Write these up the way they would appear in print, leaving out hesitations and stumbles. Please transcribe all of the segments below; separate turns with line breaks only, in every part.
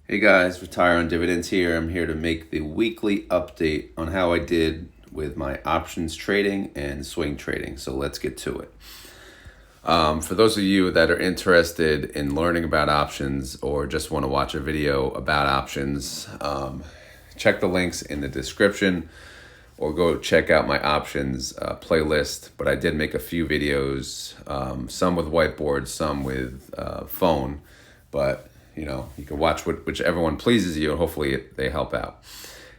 Hey guys, Retire on Dividends here. I'm here to make the weekly update on how I did with my options trading and swing trading. So let's get to it. For those of you that are interested in learning about options or just want to watch a video about options, check the links in the description or go check out my options playlist. But I did make a few videos, some with whiteboard, some with phone, but you can watch whichever one pleases you, and hopefully they help out.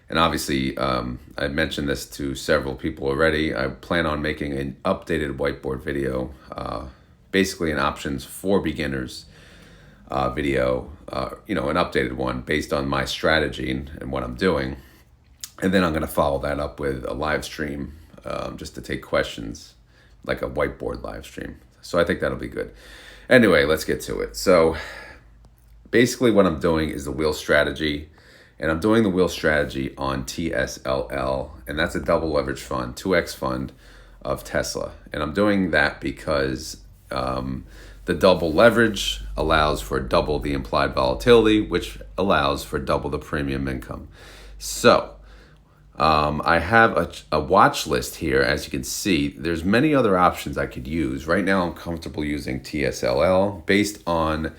And obviously, I mentioned this to several people already. I plan on making an updated whiteboard video, basically an options for beginners video, an updated one based on my strategy and what I'm doing. And then I'm going to follow that up with a live stream just to take questions, like a whiteboard live stream. So I think that'll be good. Anyway, let's get to it. So basically what I'm doing is the wheel strategy, and I'm doing the wheel strategy on TSLL, and that's a double leverage fund, 2x fund of Tesla. And I'm doing that because the double leverage allows for double the implied volatility, which allows for double the premium income. So I have a watch list here. As you can see, there's many other options I could use. Right now, I'm comfortable using TSLL based on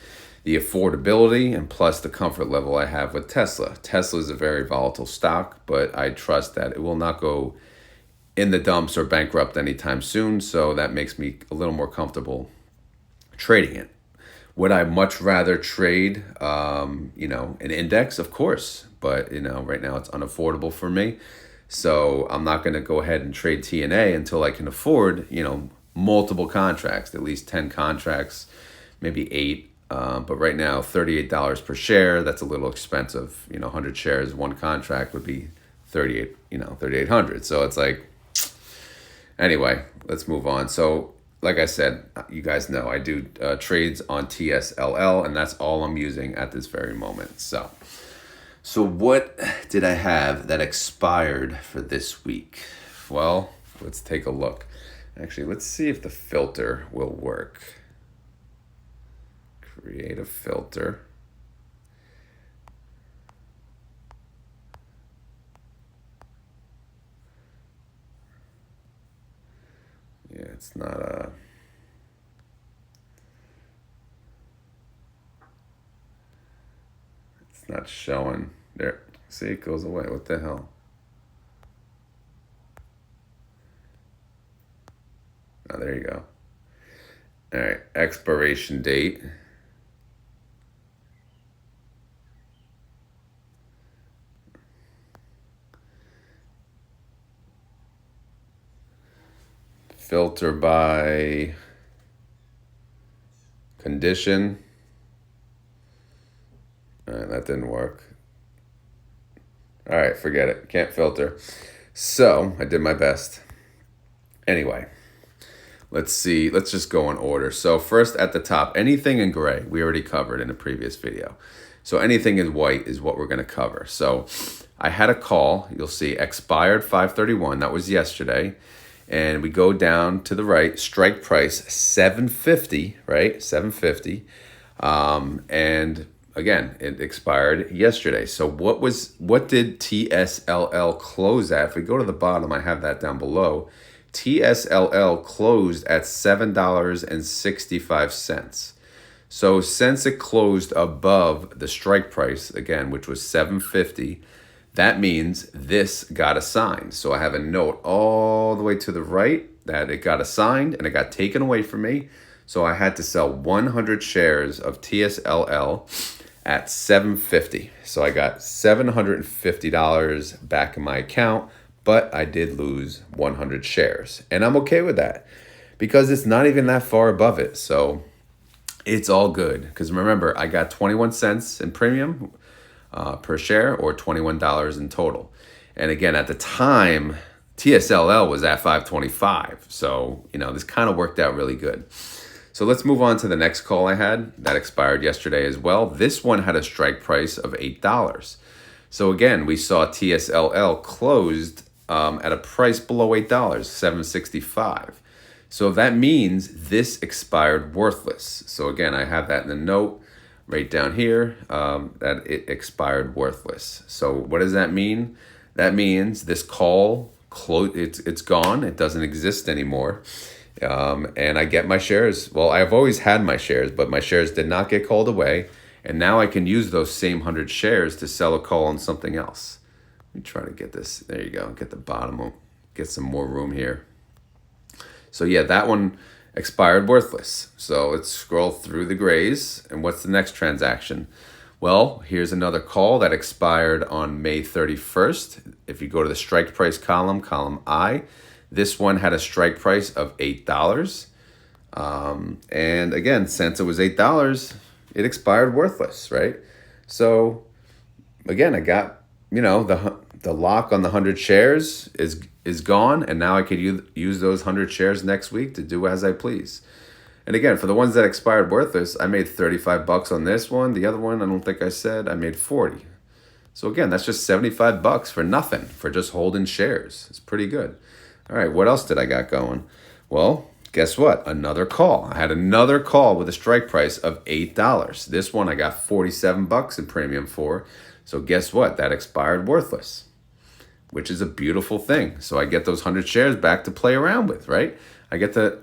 the affordability and plus the comfort level I have with Tesla. Tesla is a very volatile stock, but I trust that it will not go in the dumps or bankrupt anytime soon. So that makes me a little more comfortable trading it. Would I much rather trade, an index? Of course. But, right now it's unaffordable for me. So I'm not going to go ahead and trade TNA until I can afford, multiple contracts, at least 10 contracts, maybe 8. But right now, $38 per share, that's a little expensive. 100 shares, one contract would be 3,800. So it's like, anyway, let's move on. So like I said, you guys know I do trades on TSLL, and that's all I'm using at this very moment. So what did I have that expired for this week? Well, let's take a look. Actually, let's see if the filter will work. Create a filter. Yeah, it's not showing. There, see, it goes away. What the hell? Oh, there you go. All right, expiration date. Filter by condition. All right, that didn't work. All right, forget it. Can't filter. So I did my best. Anyway, let's see. Let's just go in order. So first at the top, anything in gray, we already covered in a previous video. So anything in white is what we're going to cover. So I had a call. You'll see expired 5/31. That was yesterday. And we go down to the right, strike price 750, right? 750. And again, it expired yesterday. So what did TSLL close at? If we go to the bottom, I have that down below. TSLL closed at $7.65. So since it closed above the strike price, again, which was 750, that means this got assigned. So I have a note all the way to the right that it got assigned and it got taken away from me. So I had to sell 100 shares of TSLL at 750. So I got $750 back in my account, but I did lose 100 shares. And I'm okay with that because it's not even that far above it. So it's all good. Because remember, I got 21 cents in premium per share, or $21 in total. And again, at the time, TSLL was at 525. So, this kind of worked out really good. So let's move on to the next call I had that expired yesterday as well. This one had a strike price of $8. So again, we saw TSLL closed at a price below $8, $7.65. So that means this expired worthless. So again, I have that in the note. right down here, that it expired worthless. So what does that mean? That means this call it's gone. It doesn't exist anymore. And I get my shares. Well, I've always had my shares, but my shares did not get called away. And now I can use those same 100 shares to sell a call on something else. Let me try to get this. There you go. Get the bottom. Get some more room here. So yeah, that one expired worthless. So let's scroll through the grays. And what's the next transaction? Well, here's another call that expired on May 31st. If you go to the strike price column, column I, this one had a strike price of $8. And again, since it was $8, it expired worthless, right? So again, I got, the lock on the 100 shares is gone, and now I could use those 100 shares next week to do as I please. And again, for the ones that expired worthless, I made $35 on this one. The other one, I don't think I said, I made 40. So again, that's just $75 for nothing, for just holding shares. It's pretty good. All right, what else did I got going? Well, guess what? Another call. I had another call with a strike price of $8. This one I got $47 in premium for. So guess what? That expired worthless, which is a beautiful thing. So I get those 100 shares back to play around with, right? I get to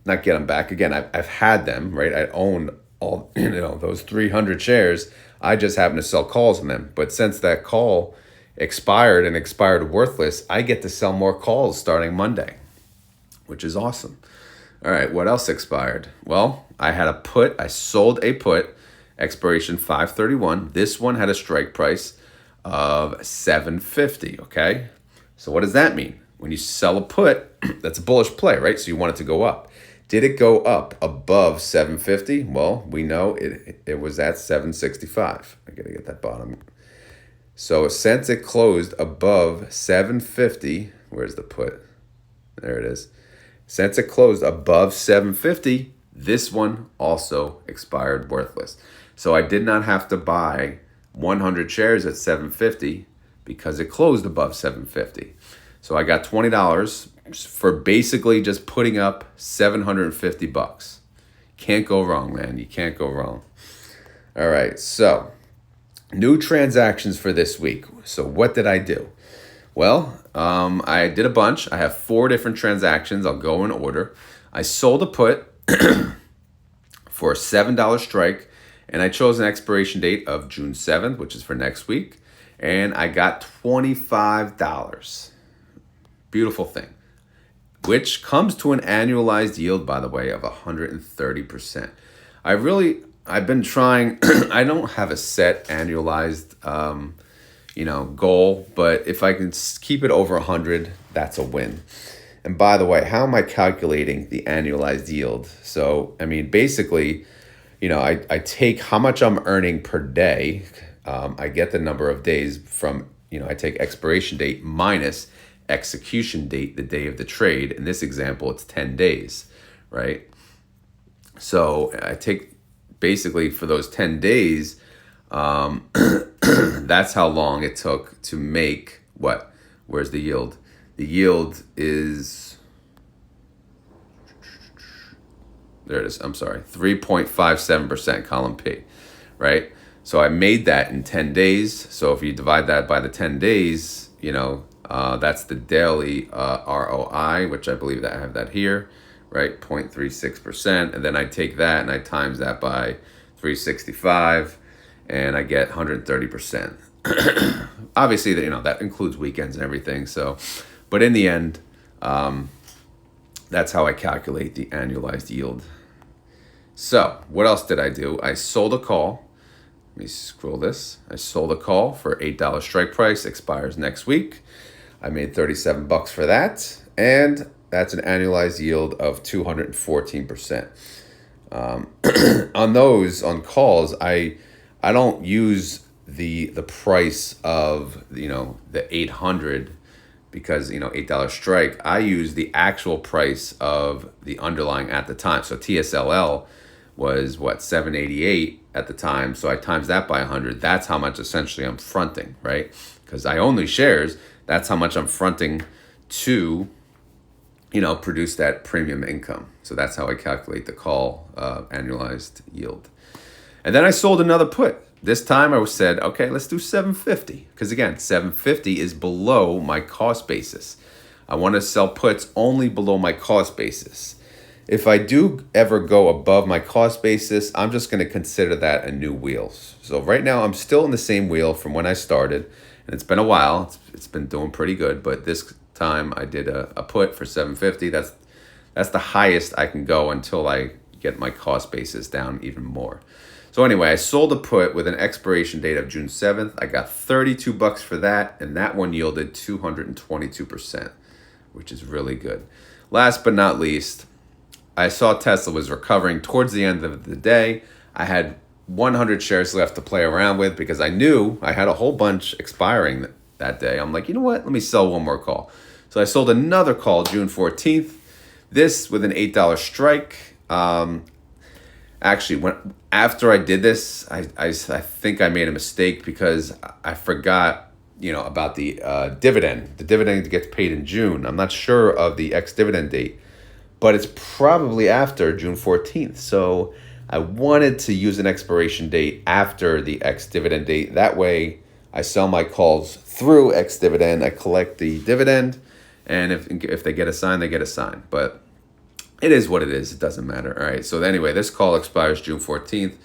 not get them back. Again, I've had them, right? I own all, those 300 shares. I just happen to sell calls on them. But since that call expired and expired worthless, I get to sell more calls starting Monday, which is awesome. All right, what else expired? Well, I had a put. I sold a put, expiration 5/31. This one had a strike price of $7.50, okay? So what does that mean? When you sell a put, that's a bullish play, right? So you want it to go up. Did it go up above $7.50? Well, we know it was at $7.65. I gotta get that bottom. So since it closed above $7.50, where's the put? There it is. Since it closed above $7.50, this one also expired worthless. So I did not have to buy 100 shares at $7.50 because it closed above $7.50. So I got $20 for basically just putting up $750. Can't go wrong, man. You can't go wrong. All right, so new transactions for this week. So what did I do? Well, I did a bunch. I have 4 different transactions. I'll go in order. I sold a put for a $7 strike, and I chose an expiration date of June 7th, which is for next week, and I got $25. Beautiful thing, which comes to an annualized yield, by the way, of 130%. I've been trying, I don't have a set annualized, goal, but if I can keep it over 100, that's a win. And by the way, how am I calculating the annualized yield? So, basically, I take how much I'm earning per day. I get the number of days from, I take expiration date minus execution date, the day of the trade. In this example, it's 10 days, right? So I take basically for those 10 days, that's how long it took to make what? Where's the yield? The yield is, there it is, I'm sorry, 3.57%, column P, right? So I made that in 10 days. So if you divide that by the 10 days, that's the daily ROI, which I believe that I have that here, right? 0.36%. And then I take that and I times that by 365 and I get 130%. Obviously, that includes weekends and everything. So, but in the end, that's how I calculate the annualized yield. So what else did I do? I sold a call. Let me scroll this. I sold a call for $8 strike price, expires next week. I made $37 for that, and that's an annualized yield of 214%. On calls, I don't use the price of the 800 because $8 strike. I use the actual price of the underlying at the time. So TSLL was what, 788 at the time. So I times that by 100. That's how much essentially I'm fronting, right? Because I own these shares. That's how much I'm fronting to, produce that premium income. So that's how I calculate the call annualized yield. And then I sold another put. This time I said, okay, let's do 750. Because again, 750 is below my cost basis. I want to sell puts only below my cost basis. If I do ever go above my cost basis, I'm just going to consider that a new wheel. So right now I'm still in the same wheel from when I started. And it's been a while. It's been doing pretty good. But this time I did a put for 750. That's the highest I can go until I get my cost basis down even more. So anyway, I sold a put with an expiration date of June 7th. I got $32 for that, and that one yielded 222%, which is really good. Last but not least, I saw Tesla was recovering towards the end of the day. I had 100 shares left to play around with because I knew I had a whole bunch expiring that day. I'm like, you know what? Let me sell one more call. So I sold another call June 14th. This with an $8 strike. Actually, after I did this, I think I made a mistake because I forgot, about the dividend. The dividend gets paid in June. I'm not sure of the ex-dividend date, but it's probably after June 14th. So I wanted to use an expiration date after the ex-dividend date. That way, I sell my calls through ex-dividend. I collect the dividend, and if they get assigned, they get assigned. But it is what it is. It doesn't matter. All right. So anyway, this call expires June 14th.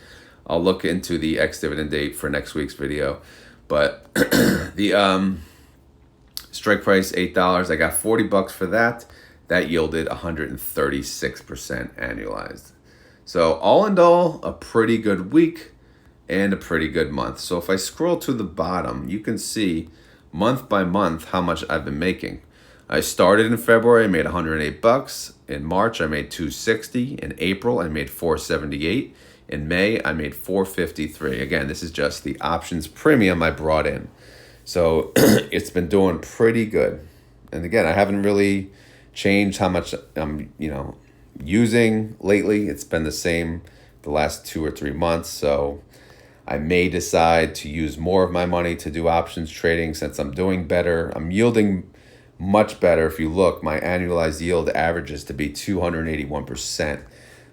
I'll look into the ex-dividend date for next week's video. But the strike price, $8. I got $40 for that. That yielded 136% annualized. So all in all, a pretty good week and a pretty good month. So if I scroll to the bottom, you can see month by month how much I've been making. I started in February, I made $108. In March, I made $260. In April, I made $478. In May, I made $453. Again, this is just the options premium I brought in. So it's been doing pretty good. And again, I haven't really changed how much I'm, using lately. It's been the same the last 2 or 3 months. So I may decide to use more of my money to do options trading since I'm doing better. I'm yielding much better. If you look, my annualized yield averages to be 281%,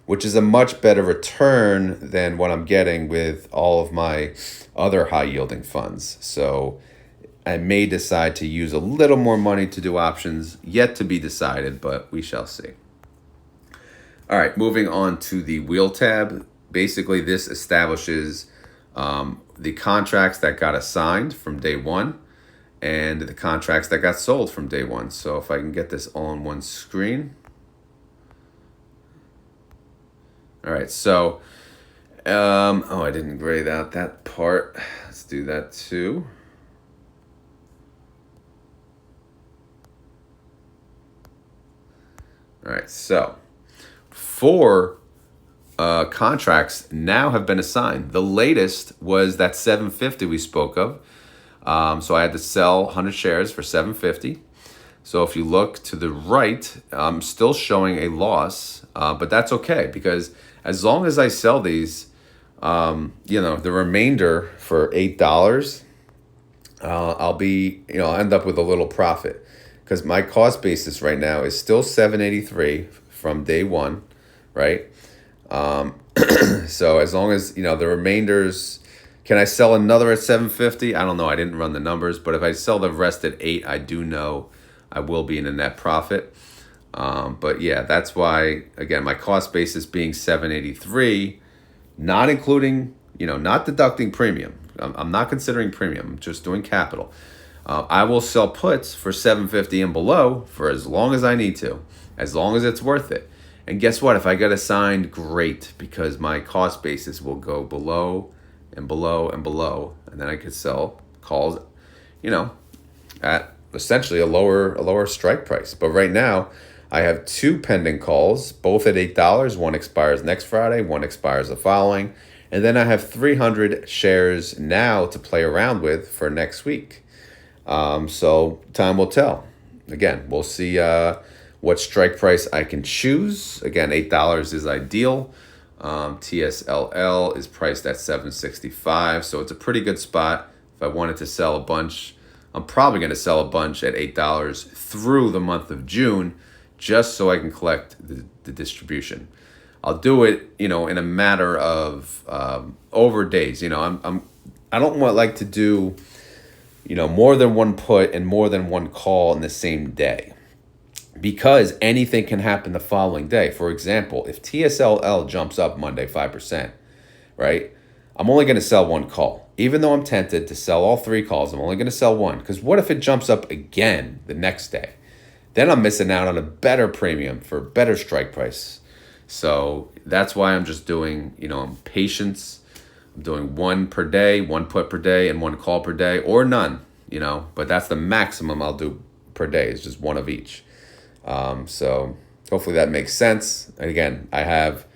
which is a much better return than what I'm getting with all of my other high yielding funds. So I may decide to use a little more money to do options, yet to be decided, but we shall see. All right, moving on to the wheel tab. Basically, this establishes the contracts that got assigned from day one and the contracts that got sold from day one. So if I can get this all on one screen. All right, so, I didn't grade out that part. Let's do that too. All right, so 4 contracts now have been assigned. The latest was that 750 we spoke of. So I had to sell 100 shares for 750. So if you look to the right, I'm still showing a loss, but that's okay because as long as I sell these, the remainder for $8, I'll end up with a little profit because my cost basis right now is still $783 from day one, right? So as long as, the remainders, can I sell another at 750? I don't know. I didn't run the numbers, but if I sell the rest at 8, I do know I will be in a net profit. But yeah, that's why, again, my cost basis being 783, not including, not deducting premium. I'm not considering premium. I'm just doing capital. I will sell puts for 750 and below for as long as I need to, as long as it's worth it. And guess what? If I get assigned, great, because my cost basis will go below and below and below, and then I could sell calls, at essentially a lower strike price. But right now, I have 2 pending calls, both at $8. One expires next Friday, one expires the following, and then I have 300 shares now to play around with for next week. So time will tell. Again, we'll see what strike price I can choose. Again, $8 is ideal. TSLL is priced at $765, so it's a pretty good spot. If I wanted to sell a bunch, I'm probably going to sell a bunch at $8 through the month of June, just so I can collect the distribution. I'll do it, in a matter of over days. I don't like to do, more than one put and more than one call in the same day, because anything can happen the following day. For example, if TSLL jumps up Monday 5%, right? I'm only going to sell one call. Even though I'm tempted to sell all three calls, I'm only going to sell one. Because what if it jumps up again the next day? Then I'm missing out on a better premium for a better strike price. So that's why I'm just doing, I'm patience. I'm doing one per day, one put per day, and one call per day, or none, But that's the maximum I'll do per day, is just one of each. So hopefully that makes sense. And again, I have,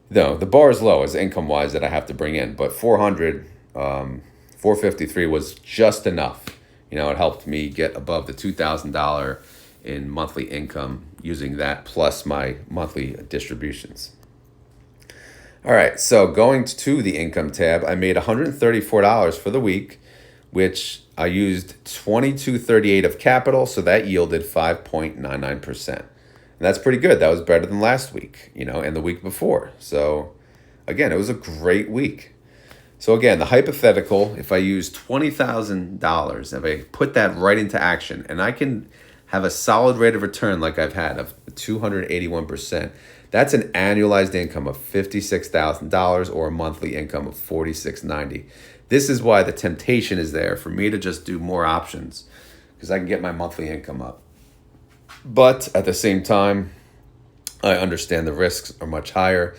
the bar is low as income wise that I have to bring in, but 453 was just enough. It helped me get above the $2,000 in monthly income using that plus my monthly distributions. All right, so going to the income tab, I made $134 for the week, which I used $22.38 of capital, so that yielded 5.99%. And that's pretty good. That was better than last week, and the week before. So again, it was a great week. So again, the hypothetical, if I use $20,000, if I put that right into action, and I can have a solid rate of return like I've had of 281%, that's an annualized income of $56,000 or a monthly income of $46.90. This is why the temptation is there for me to just do more options, because I can get my monthly income up. But at the same time, I understand the risks are much higher.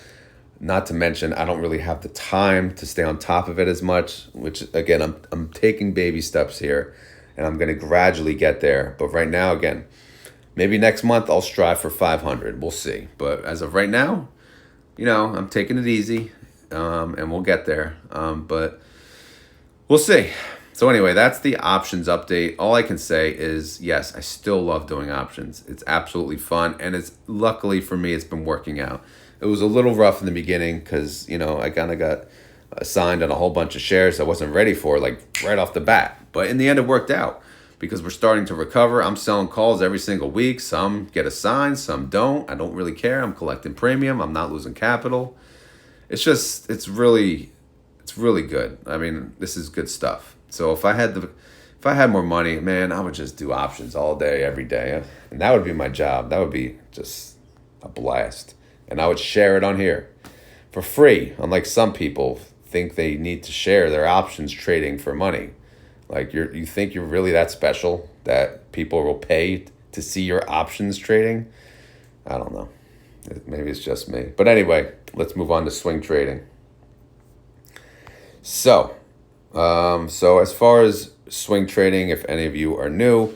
Not to mention, I don't really have the time to stay on top of it as much, which again, I'm taking baby steps here, and I'm going to gradually get there. But right now, again, maybe next month I'll strive for 500. We'll see. But as of right now, I'm taking it easy, and we'll get there. But we'll see. So anyway, that's the options update. All I can say is, yes, I still love doing options. It's absolutely fun, and it's luckily for me, it's been working out. It was a little rough in the beginning because, I kind of got assigned on a whole bunch of shares I wasn't ready for, like right off the bat. But in the end, it worked out because we're starting to recover. I'm selling calls every single week. Some get assigned, some don't. I don't really care. I'm collecting premium. I'm not losing capital. It's really good. I mean, this is good stuff. So if I had more money, man, I would just do options all day, every day. And that would be my job. That would be just a blast. And I would share it on here for free. Unlike some people think they need to share their options trading for money. Like you think you're really that special that people will pay to see your options trading? I don't know. Maybe it's just me. But anyway, let's move on to swing trading. So as far as swing trading, if any of you are new,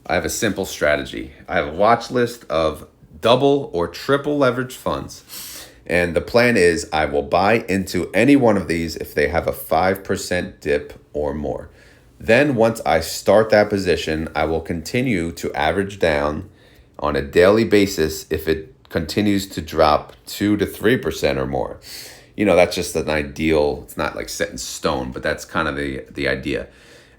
I have a simple strategy. I have a watch list of double or triple leveraged funds. And the plan is I will buy into any one of these if they have a 5% dip or more. Then once I start that position, I will continue to average down on a daily basis if it continues to drop 2 to 3% or more. That's just an ideal, it's not like set in stone, but that's kind of the idea.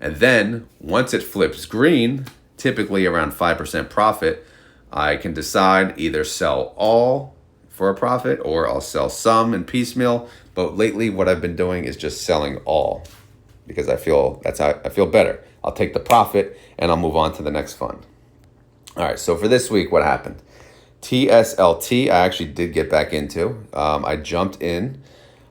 And then once it flips green, typically around 5% profit, I can decide either sell all for a profit or I'll sell some in piecemeal. But lately what I've been doing is just selling all because I feel better. I'll take the profit and I'll move on to the next fund. All right, so for this week, what happened? TSLT, I actually did get back into. I jumped in.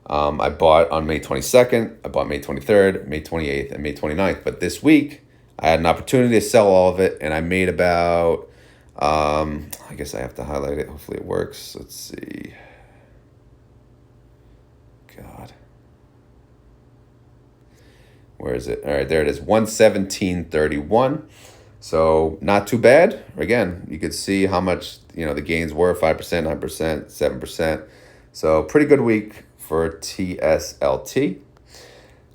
I bought on May 22nd, I bought May 23rd, May 28th, and May 29th. But this week, I had an opportunity to sell all of it, and I made about, I guess I have to highlight it. Hopefully it works. Let's see. God. Where is it? All right, there it is, 117.31. So not too bad. Again, you could see how much, the gains were, 5%, 9%, 7%. So pretty good week for TSLT.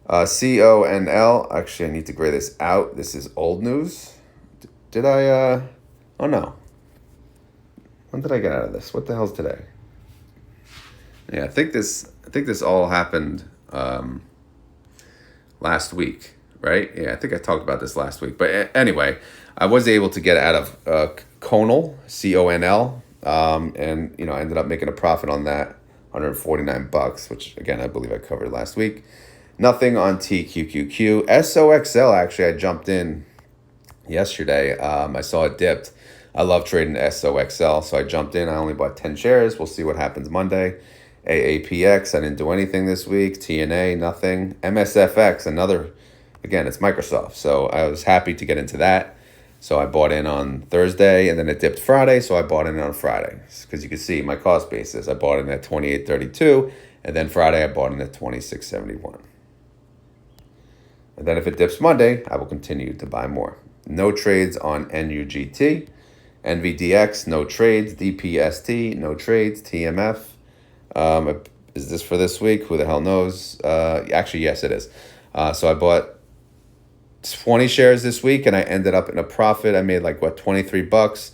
CONL, actually I need to gray this out. This is old news. Did I, oh no. When did I get out of this? What the hell's today? Yeah, I think this all happened last week, right? Yeah, I think I talked about this last week. But anyway, I was able to get out of Conal, CONL. and I ended up making a profit on that, $149, which again I believe I covered last week. Nothing on TQQQ. SOXL, actually, I jumped in yesterday. I saw it dipped. I love trading SOXL, so I jumped in. I only bought 10 shares. We'll see what happens Monday. AAPX, I didn't do anything this week. TNA, nothing. MSFX, another, again, it's Microsoft. So I was happy to get into that. So I bought in on Thursday, and then it dipped Friday, so I bought in on Friday. Because you can see my cost basis. I bought in at 28.32, and then Friday I bought in at 26.71. And then if it dips Monday, I will continue to buy more. No trades on NUGT. NVDX, no trades. DPST, no trades. TMF. Is this for this week? Who the hell knows? Actually, yes, it is. So I bought 20 shares this week, and I ended up in a profit. I made $23.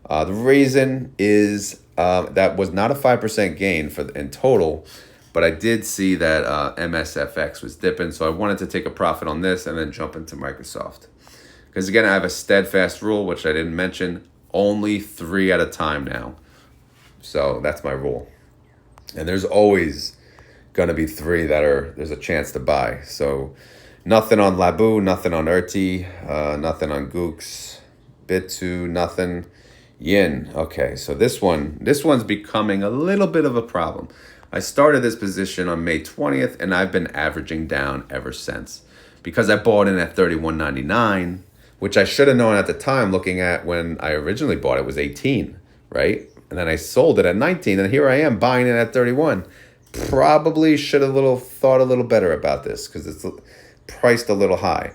The reason is that was not a 5% gain in total, but I did see that MSFX was dipping, so I wanted to take a profit on this and then jump into Microsoft. Because again, I have a steadfast rule, which I didn't mention, only 3 at a time now. So that's my rule. And there's always going to be 3 there's a chance to buy. So nothing on Labu, nothing on Erti, nothing on Gooks, Bitu, nothing. Yin. Okay, so this one's becoming a little bit of a problem. I started this position on May 20th, and I've been averaging down ever since. Because I bought in at $31.99, which I should have known at the time, looking at when I originally bought it was 18, right? And then I sold it at 19, and here I am buying it at 31. Probably should have thought a little better about this because it's priced a little high.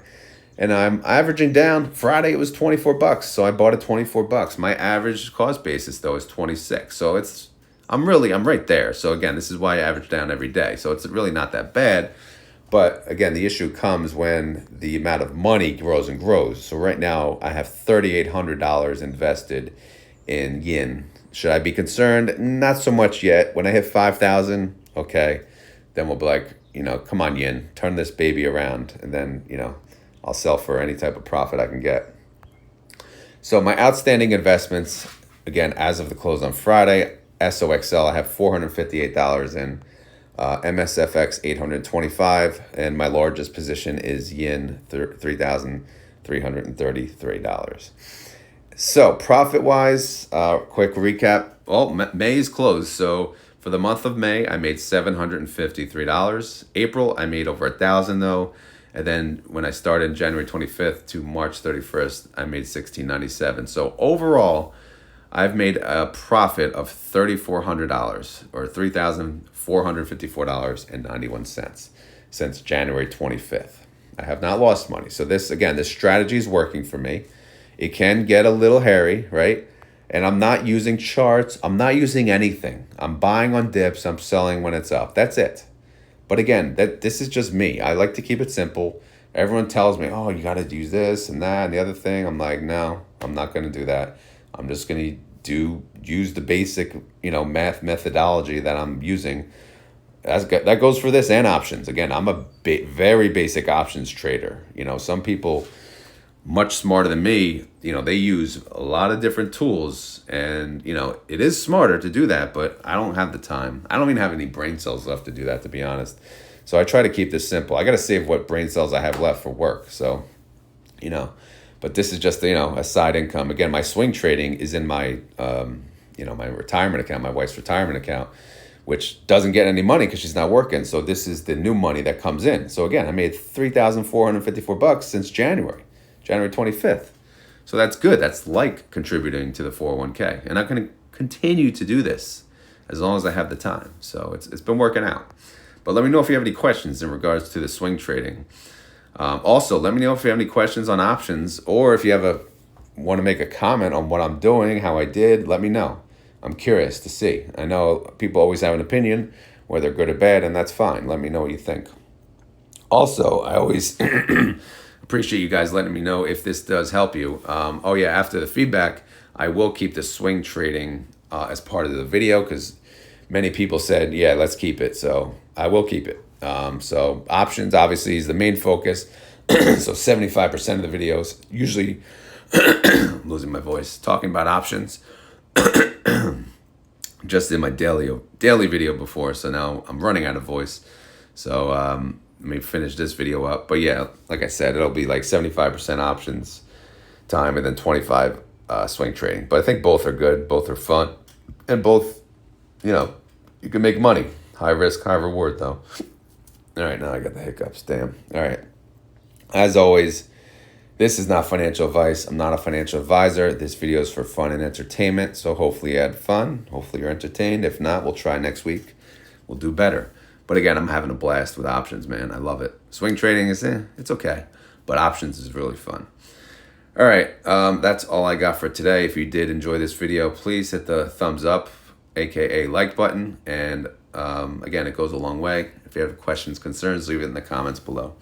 And I'm averaging down. Friday it was $24, so I bought it $24. My average cost basis though is 26. So I'm right there. So again, this is why I average down every day. So it's really not that bad. But again, the issue comes when the amount of money grows and grows. So right now I have $3,800 invested in yin. Should I be concerned? Not so much yet. When I hit 5,000, okay, then we'll be like, come on, yin, turn this baby around, and then, I'll sell for any type of profit I can get. So my outstanding investments, again, as of the close on Friday, SOXL, I have $458 in, MSFX $825, and my largest position is yin, $3,333. So profit-wise, quick recap. Well, May is closed, so for the month of May, I made $753. April, I made over $1,000 though. And then when I started January 25th to March 31st, I made $1,697. So overall, I've made a profit of $3,400 or $3,454.91 since January 25th. I have not lost money. So this strategy is working for me. It can get a little hairy, right? And I'm not using charts. I'm not using anything. I'm buying on dips. I'm selling when it's up. That's it. But again, this is just me. I like to keep it simple. Everyone tells me, oh, you got to use this and that and the other thing. I'm like, no, I'm not going to do that. I'm just going to use the basic, math methodology that I'm using. That goes for this and options. Again, I'm a very basic options trader. Some people much smarter than me, they use a lot of different tools, and it is smarter to do that, but I don't have the time. I don't even have any brain cells left to do that, to be honest. So I try to keep this simple. I got to save what brain cells I have left for work. So, but this is just, a side income. Again, my swing trading is in my, my retirement account, my wife's retirement account, which doesn't get any money because she's not working. So this is the new money that comes in. So again, I made $3,454 since January 25th. So that's good. That's like contributing to the 401k. And I'm going to continue to do this as long as I have the time. So it's been working out. But let me know if you have any questions in regards to the swing trading. Also, let me know if you have any questions on options, or if you want to make a comment on what I'm doing, how I did, let me know. I'm curious to see. I know people always have an opinion, whether good or bad, and that's fine. Let me know what you think. Also, I always appreciate you guys letting me know if this does help you. After the feedback, I will keep the swing trading as part of the video because many people said, yeah, let's keep it. So I will keep it. So options obviously is the main focus. So 75% of the videos, usually, I'm losing my voice, talking about options. just in my daily video before, so now I'm running out of voice. So let me finish this video up. But yeah, like I said, it'll be like 75% options time and then 25 swing trading. But I think both are good, both are fun, and both, you can make money. High risk, high reward though. All right, now I got the hiccups, damn. All right. As always, this is not financial advice. I'm not a financial advisor. This video is for fun and entertainment. So hopefully you had fun. Hopefully you're entertained. If not, we'll try next week. We'll do better. But again, I'm having a blast with options, man. I love it. Swing trading is, it's okay. But options is really fun. All right, that's all I got for today. If you did enjoy this video, please hit the thumbs up, aka like button. And again, it goes a long way. If you have questions, concerns, leave it in the comments below.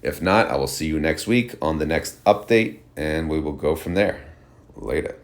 If not, I will see you next week on the next update, and we will go from there. Later.